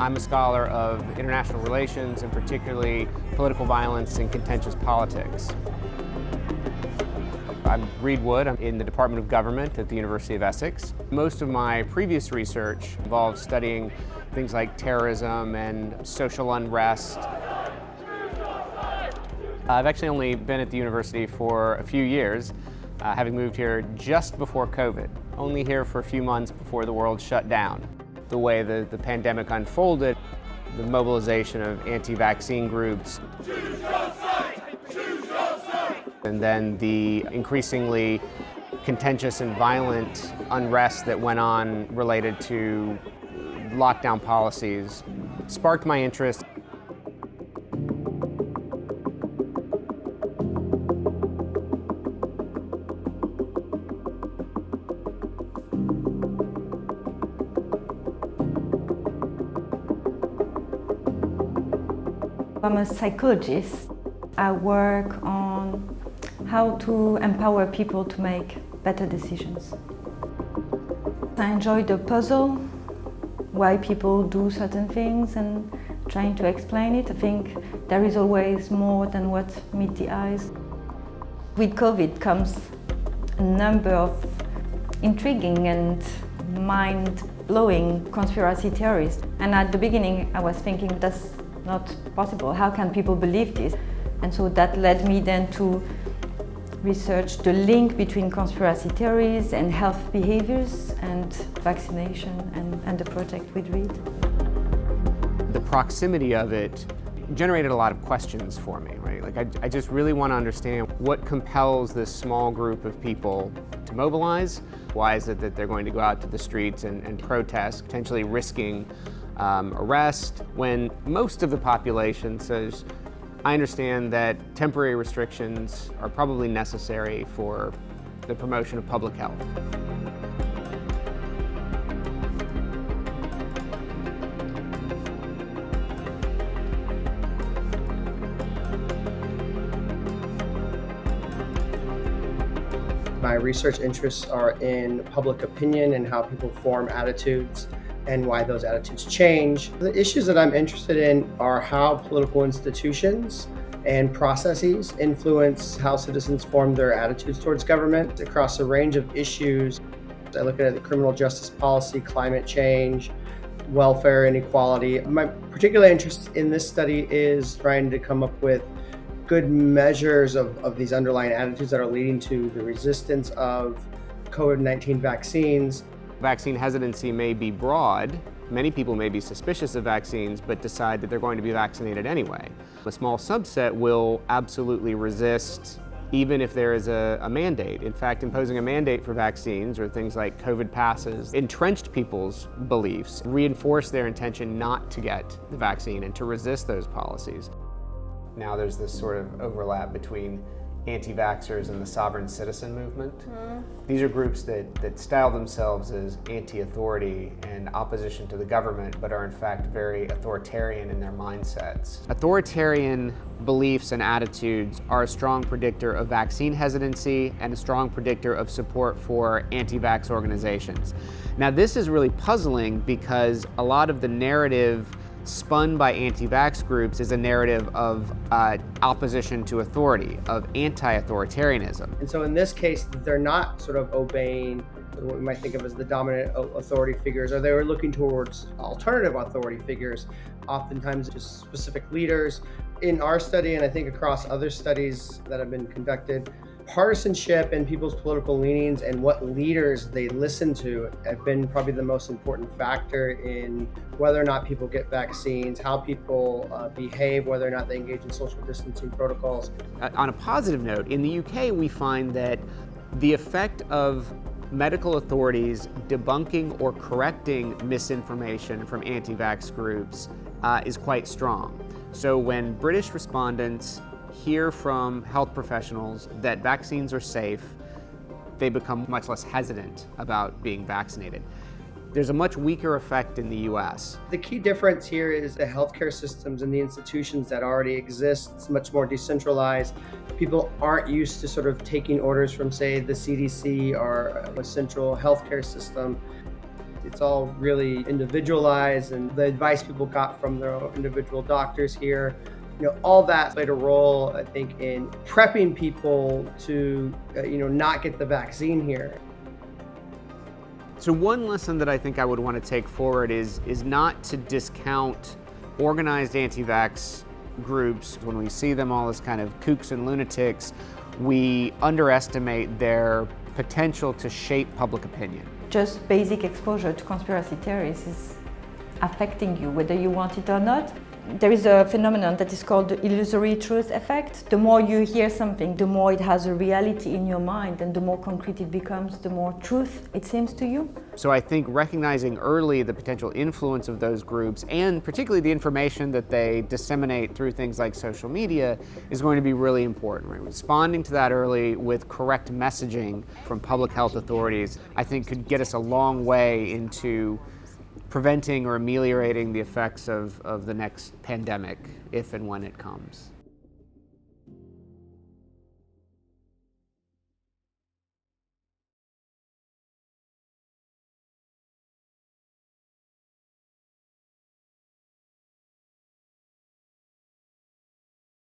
I'm a scholar of international relations and particularly political violence and contentious politics. I'm Reed Wood. I'm in the Department of Government at the University of Essex. Most of my previous research involved studying things like terrorism and social unrest. I've actually only been at the university for a few years, having moved here just before COVID, only here for a few months before the world shut down. The way the pandemic unfolded, the mobilization of anti-vaccine groups, and then the increasingly contentious and violent unrest that went on related to lockdown policies sparked my interest. I'm a psychologist. I work on how to empower people to make better decisions. I enjoy the puzzle, why people do certain things and trying to explain it. I think there is always more than what meets the eyes. With COVID comes a number of intriguing and mind-blowing conspiracy theories. And at the beginning I was thinking that's not possible. How can people believe this? And so that led me then to research the link between conspiracy theories and health behaviors and vaccination and the project with Reed. The proximity of it generated a lot of questions for me, right? Like I just really want to understand what compels this small group of people to mobilize. Why is it that they're going to go out to the streets and protest, potentially risking arrest, when most of the population says, I understand that temporary restrictions are probably necessary for the promotion of public health. My research interests are in public opinion and how people form attitudes and why those attitudes change. The issues that I'm interested in are how political institutions and processes influence how citizens form their attitudes towards government across a range of issues. I look at the criminal justice policy, climate change, welfare inequality. My particular interest in this study is trying to come up with good measures of these underlying attitudes that are leading to the resistance of COVID-19 vaccines. Vaccine hesitancy may be broad. Many people may be suspicious of vaccines but decide that they're going to be vaccinated anyway. A small subset will absolutely resist even if there is a mandate. In fact, imposing a mandate for vaccines or things like COVID passes entrenched people's beliefs, reinforced their intention not to get the vaccine and to resist those policies. Now there's this sort of overlap between anti-vaxxers and the sovereign citizen movement. These are groups that style themselves as anti-authority and opposition to the government, but are in fact very authoritarian in their mindsets. Authoritarian beliefs and attitudes are a strong predictor of vaccine hesitancy and a strong predictor of support for anti-vax organizations. Now this is really puzzling because a lot of the narrative spun by anti-vax groups is a narrative of opposition to authority, of anti-authoritarianism. And so in this case, they're not sort of obeying what we might think of as the dominant authority figures, or they were looking towards alternative authority figures, oftentimes just specific leaders. In our study, and I think across other studies that have been conducted, partisanship and people's political leanings and what leaders they listen to have been probably the most important factor in whether or not people get vaccines, how people behave, whether or not they engage in social distancing protocols. On a positive note, in the UK we find that the effect of medical authorities debunking or correcting misinformation from anti-vax groups is quite strong. So when British respondents hear from health professionals that vaccines are safe, they become much less hesitant about being vaccinated. There's a much weaker effect in the US. The key difference here is the healthcare systems and the institutions that already exist. It's much more decentralized. People aren't used to sort of taking orders from, say, the CDC or a central healthcare system. It's all really individualized, and the advice people got from their own individual doctors here, all that played a role, I think, in prepping people to, not get the vaccine here. So one lesson that I think I would want to take forward is not to discount organized anti-vax groups. When we see them all as kind of kooks and lunatics, we underestimate their potential to shape public opinion. Just basic exposure to conspiracy theories is affecting you, whether you want it or not. There is a phenomenon that is called the illusory truth effect. The more you hear something, the more it has a reality in your mind, and the more concrete it becomes, the more truth it seems to you. So I think recognizing early the potential influence of those groups, and particularly the information that they disseminate through things like social media, is going to be really important. Right? Responding to that early with correct messaging from public health authorities, I think could get us a long way into preventing or ameliorating the effects of the next pandemic, if and when it comes.